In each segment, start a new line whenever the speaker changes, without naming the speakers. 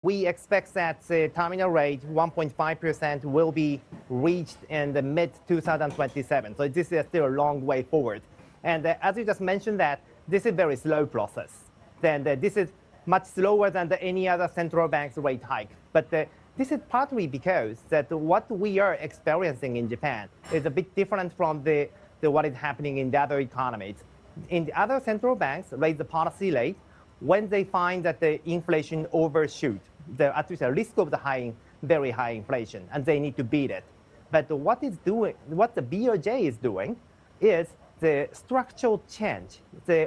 We expect that the terminal rate 1.5% will be reached in the mid-2027. So this is still a long way forward. And as you just mentioned that, this is a very slow process. Then this is much slower than any other central bank's rate hike. But this is partly because that what we are experiencing in Japan is a bit different from what is happening in the other economies. In the other central banks raise the policy rate when they find that the inflation overshoot, at least the risk of the very high inflation, and they need to beat it. But what the BOJ is doing is the structural change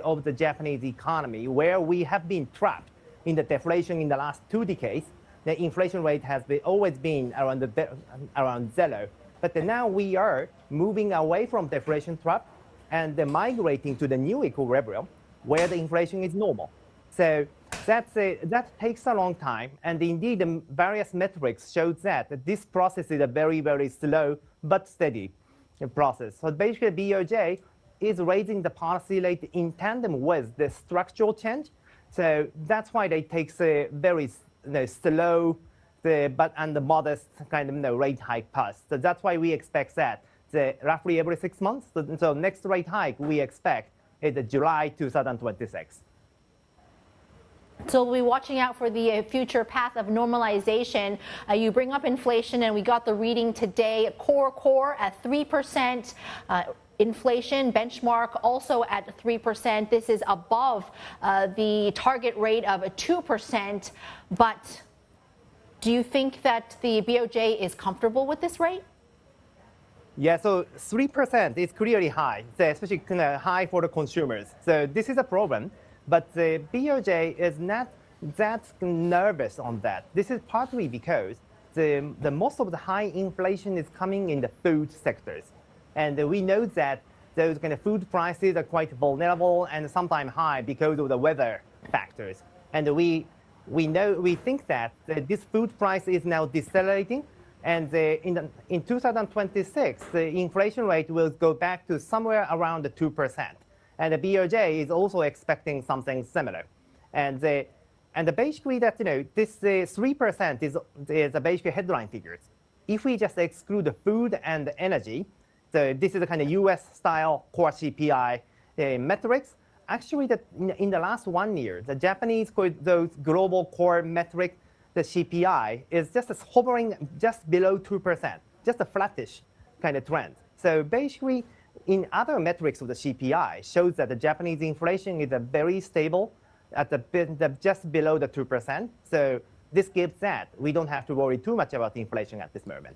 of the Japanese economy, where we have been trapped in the deflation in the last 2 decades. The inflation rate has always been around zero. But now we are moving away from deflation trap and migrating to the new equilibrium where the inflation is normal. So that takes a long time. And indeed, the various metrics show that this process is a very, very slow but steady process. So basically, BOJ is raising the policy rate in tandem with the structural change. So that's why they take a very slow and the modest kind of rate hike path. So that's why we expect that roughly every 6 months. So next rate hike we expect is July 2026.
So we'll be watching out for the future path of normalization. You bring up inflation, and we got the reading today. Core at 3%. Inflation benchmark also at 3%. This is above the target rate of 2%. But do you think that the BOJ is comfortable with this rate?
Yeah, so 3% is clearly high, especially high for the consumers. So this is a problem. But the BOJ is not that nervous on that. This is partly because the most of the high inflation is coming in the food sectors. And we know that those kind of food prices are quite vulnerable and sometimes high because of the weather factors. And we think that this food price is now decelerating. And in 2026, the inflation rate will go back to somewhere around 2%. And the BOJ is also expecting something similar. And basically that, this 3% is basically headline figures. If we just exclude the food and energy, so this is the kind of US-style core CPI metrics. Actually, in the last 1 year, the Japanese those global core metric, the CPI, is just hovering just below 2%, just a flattish kind of trend. So basically, in other metrics of the CPI, shows that the Japanese inflation is very stable at just below the 2%. So this gives that we don't have to worry too much about inflation at this moment.